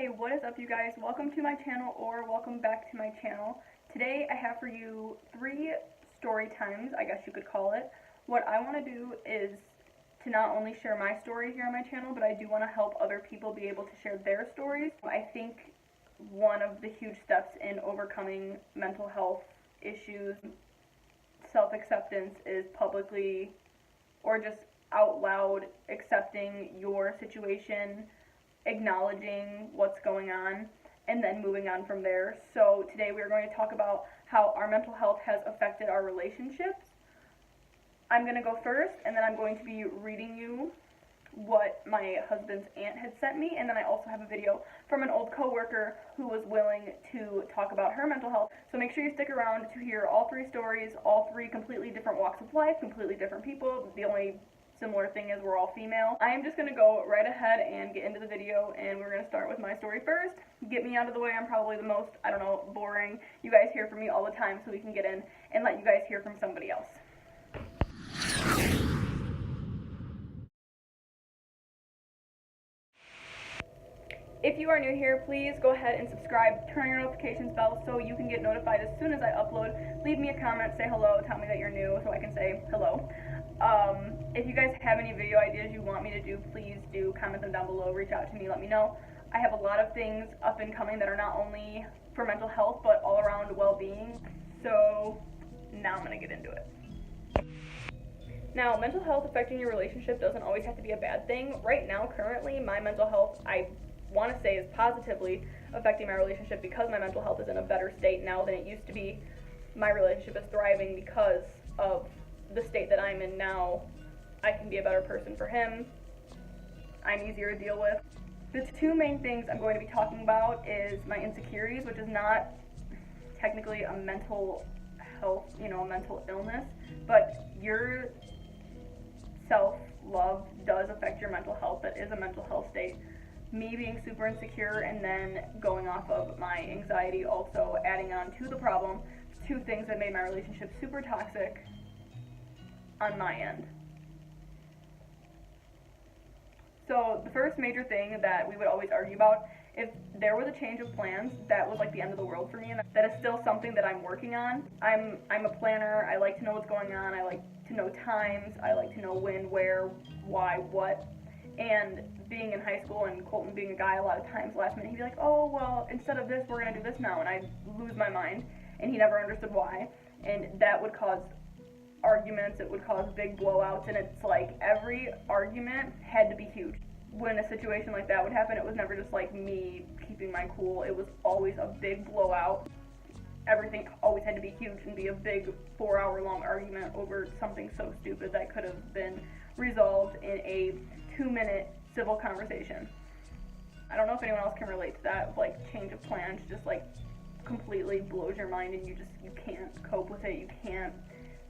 Hey, what is up you guys? Welcome to my channel, or welcome back to my channel. Today I have for you 3 story times, I guess you could call it. What I want to do is to not only share my story here on my channel, but I do want to help other people be able to share their stories. I think one of the huge steps in overcoming mental health issues, self-acceptance, is publicly or just out loud accepting your situation, acknowledging what's going on, and then moving on from there. So today we're going to talk about how our mental health has affected our relationships. I'm going to go first, and then I'm going to be reading you what my husband's aunt had sent me, and then I also have a video from an old coworker who was willing to talk about her mental health. So make sure you stick around to hear all 3 stories, all 3 completely different walks of life, completely different people. The only similar thing is we're all female. I am just going to go right ahead and get into the video, and we're going to start with my story first. Get me out of the way. I'm probably the most, boring. You guys hear from me all the time, so we can get in and let you guys hear from somebody else. If you are new here, please go ahead and subscribe, turn on your notifications bell so you can get notified as soon as I upload. Leave me a comment, say hello, tell me that you're new so I can say hello. If you guys have any video ideas you want me to do, please do comment them down below, reach out to me, let me know. I have a lot of things up and coming that are not only for mental health, but all around well-being. So now I'm going to get into it. Now, mental health affecting your relationship doesn't always have to be a bad thing. Right now, currently, my mental health, I want to say, is positively affecting my relationship because my mental health is in a better state now than it used to be. My relationship is thriving because of the state that I'm in now. I can be a better person for him. I'm easier to deal with. The 2 main things I'm going to be talking about is my insecurities, which is not technically a mental health, a mental illness, but your self-love does affect your mental health. That is a mental health state. Me being super insecure and then going off of my anxiety, also adding on to the problem, 2 things that made my relationship super toxic on my end. So the first major thing that we would always argue about, if there was a change of plans, that was like the end of the world for me, and that is still something that I'm working on. I'm a planner. I like to know what's going on. I like to know times. I like to know when, where, why, what. And being in high school and Colton being a guy, a lot of times last minute he'd be like, oh, well, instead of this, we're going to do this now, and I'd lose my mind, and he never understood why, and that would cause arguments, it would cause big blowouts, and it's like every argument had to be huge. When a situation like that would happen, it was never just like me keeping my cool, it was always a big blowout. Everything always had to be huge and be a big 4-hour-long argument over something so stupid that could have been resolved in a 2-minute civil conversation. I don't know if anyone else can relate to that, like change of plans just like completely blows your mind and you can't cope with it. You can't,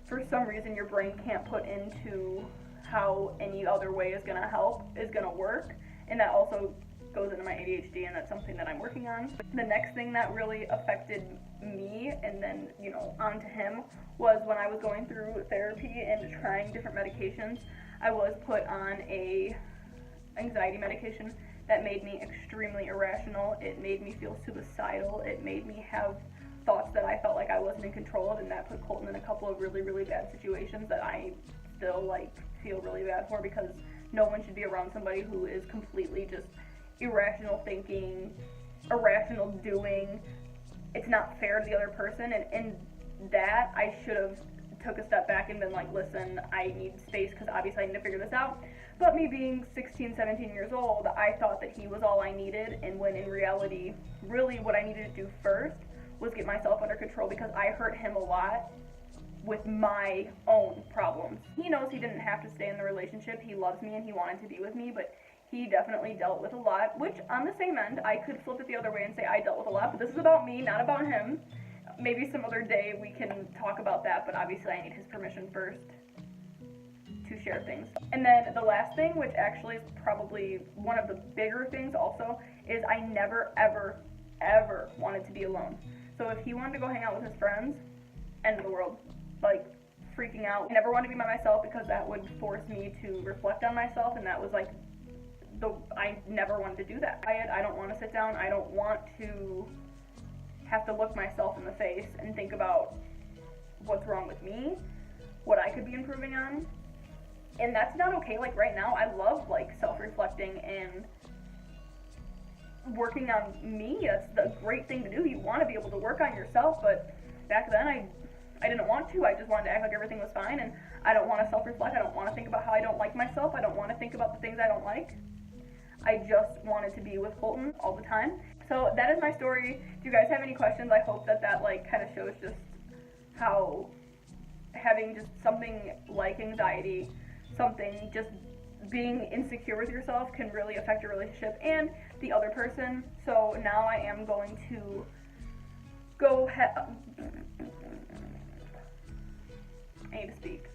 for some reason your brain can't put into how any other way is going to help, is going to work, and that also goes into my ADHD, and that's something that I'm working on. The next thing that really affected me and then, onto him, was when I was going through therapy and trying different medications. I was put on a anxiety medication that made me extremely irrational. It made me feel suicidal. It made me have thoughts that I felt like I wasn't in control of, and that put Colton in a couple of really, really bad situations that I still feel really bad for, because no one should be around somebody who is completely just irrational thinking, irrational doing. It's not fair to the other person, and in that I should have took a step back and been like, listen, I need space because obviously I need to figure this out. But me being 16, 17 years old, I thought that he was all I needed, and when in reality, really what I needed to do first was get myself under control, because I hurt him a lot with my own problems. He knows he didn't have to stay in the relationship. He loves me and he wanted to be with me, but he definitely dealt with a lot, which on the same end, I could flip it the other way and say I dealt with a lot, but this is about me, not about him. Maybe some other day we can talk about that, but obviously I need his permission first to share things. And then the last thing, which actually is probably one of the bigger things also, is I never, ever, ever wanted to be alone. So if he wanted to go hang out with his friends, end of the world. Like, freaking out. I never wanted to be by myself because that would force me to reflect on myself, and that was like I never wanted to do that. I don't want to sit down. I don't want to have to look myself in the face and think about what's wrong with me, what I could be improving on. And that's not okay. Like right now, I love like self-reflecting and working on me. That's the great thing to do. You want to be able to work on yourself, but back then I didn't want to. I just wanted to act like everything was fine, and I don't want to self-reflect. I don't want to think about how I don't like myself. I don't want to think about the things I don't like. I just wanted to be with Colton all the time. So that is my story. If you guys have any questions, I hope that like kind of shows just how having just something like anxiety, something just being insecure with yourself can really affect your relationship and the other person. So now I am going to I need to speak.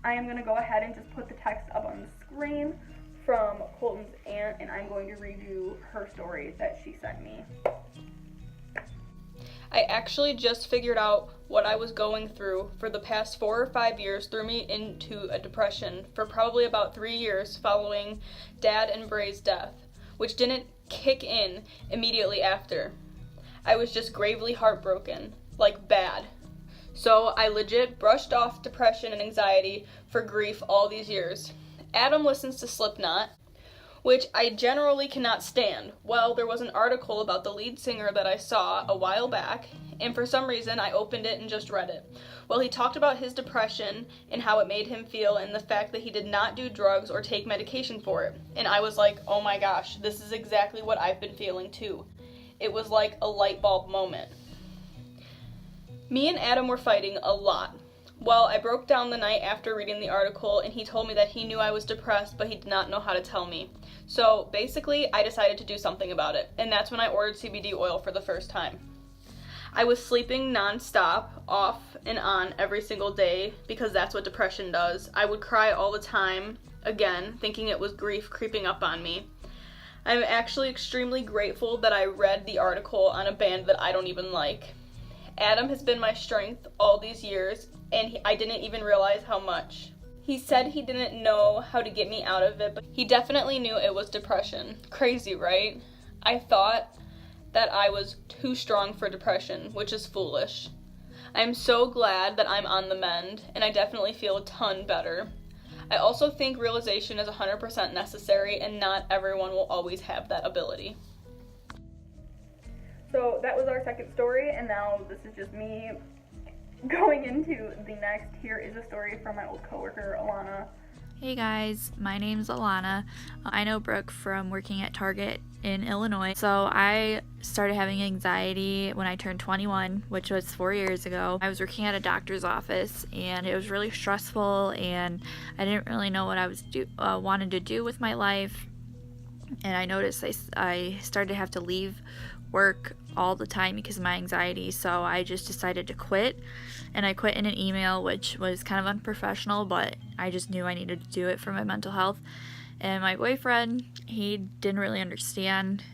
I am going to go ahead and just put the text up on the screen from Colton's aunt, and I'm going to read you her story that she sent me. I actually just figured out what I was going through for the past 4 or 5 years threw me into a depression for probably about 3 years following Dad and Bray's death, which didn't kick in immediately after. I was just gravely heartbroken, like bad. So I legit brushed off depression and anxiety for grief all these years. Adam listens to Slipknot, which I generally cannot stand. Well, there was an article about the lead singer that I saw a while back, and for some reason I opened it and just read it. Well, he talked about his depression and how it made him feel and the fact that he did not do drugs or take medication for it. And I was like, oh my gosh, this is exactly what I've been feeling too. It was like a light bulb moment. Me and Adam were fighting a lot. Well, I broke down the night after reading the article, and he told me that he knew I was depressed, but he did not know how to tell me. So basically, I decided to do something about it, and that's when I ordered CBD oil for the first time. I was sleeping nonstop, off and on every single day, because that's what depression does. I would cry all the time, again, thinking it was grief creeping up on me. I'm actually extremely grateful that I read the article on a band that I don't even like. Adam has been my strength all these years, and I didn't even realize how much. He said he didn't know how to get me out of it, but he definitely knew it was depression. Crazy, right? I thought that I was too strong for depression, which is foolish. I'm so glad that I'm on the mend, and I definitely feel a ton better. I also think realization is 100% necessary, and not everyone will always have that ability. So that was our second story, and now this is just me going into the next. Here is a story from my old coworker, Alana. Hey guys, my name's Alana. I know Brooke from working at Target in Illinois. So I started having anxiety when I turned 21, which was 4 years ago. I was working at a doctor's office, and it was really stressful, and I didn't really know what I was wanted to do with my life. And I noticed I started to have to leave work all the time because of my anxiety, so I just decided to quit. And I quit in an email, which was kind of unprofessional, but I just knew I needed to do it for my mental health. And my boyfriend, he didn't really understand.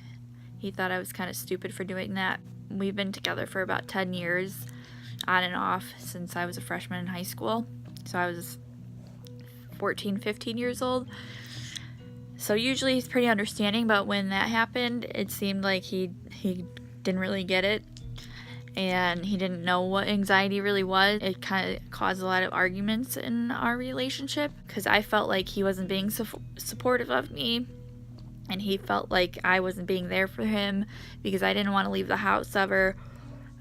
He thought I was kind of stupid for doing that. We've been together for about 10 years, on and off, since I was a freshman in high school. So I was 14, 15 years old. So usually he's pretty understanding, but when that happened, it seemed like he didn't really get it, and he didn't know what anxiety really was. It kind of caused a lot of arguments in our relationship, because I felt like he wasn't being supportive of me, and he felt like I wasn't being there for him because I didn't want to leave the house ever.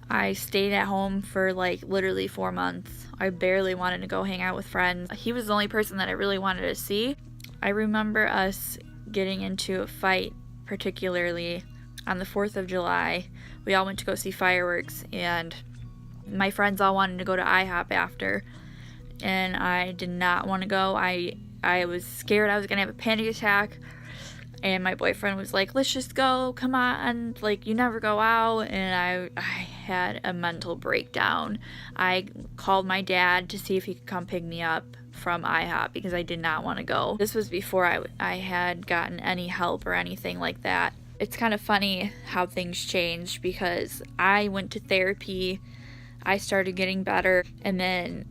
I stayed at home for like literally 4 months. I barely wanted to go hang out with friends. He was the only person that I really wanted to see. I remember us getting into a fight, particularly on the 4th of July. We all went to go see fireworks, and my friends all wanted to go to IHOP after, and I did not want to go. I was scared I was going to have a panic attack, and my boyfriend was like, let's just go, come on, like, you never go out. And I had a mental breakdown. I called my dad to see if he could come pick me up from IHOP because I did not want to go. This was before I had gotten any help or anything like that. It's kind of funny how things changed, because I went to therapy, I started getting better, and then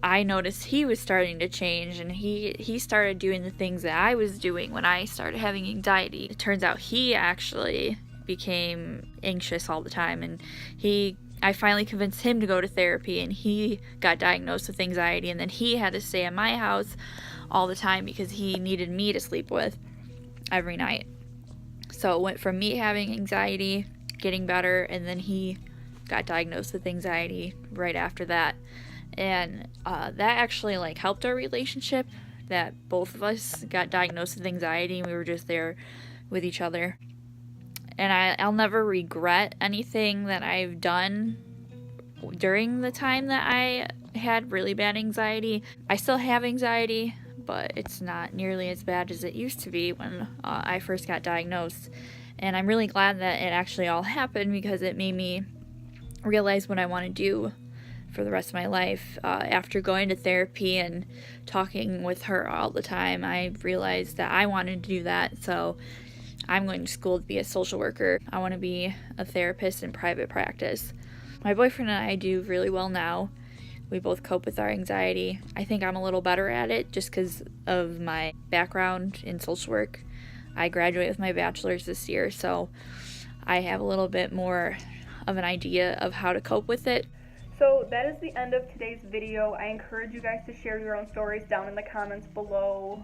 I noticed he was starting to change, and he started doing the things that I was doing when I started having anxiety. It turns out he actually became anxious all the time, and I finally convinced him to go to therapy, and he got diagnosed with anxiety, and then he had to stay at my house all the time because he needed me to sleep with every night. So it went from me having anxiety, getting better, and then he got diagnosed with anxiety right after that. And that actually like helped our relationship, that both of us got diagnosed with anxiety and we were just there with each other. And I'll never regret anything that I've done during the time that I had really bad anxiety. I still have anxiety, but it's not nearly as bad as it used to be when I first got diagnosed. And I'm really glad that it actually all happened, because it made me realize what I want to do for the rest of my life. After going to therapy and talking with her all the time, I realized that I wanted to do that. So I'm going to school to be a social worker. I want to be a therapist in private practice. My boyfriend and I do really well now. We both cope with our anxiety. I think I'm a little better at it just because of my background in social work. I graduated with my bachelor's this year, so I have a little bit more of an idea of how to cope with it. So that is the end of today's video. I encourage you guys to share your own stories down in the comments below.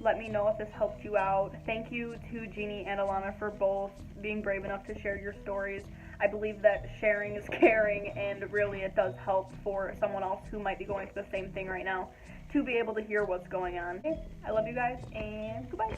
Let me know if this helped you out. Thank you to Jeannie and Alana for both being brave enough to share your stories. I believe that sharing is caring, and really it does help for someone else who might be going through the same thing right now to be able to hear what's going on. Okay, I love you guys, and goodbye.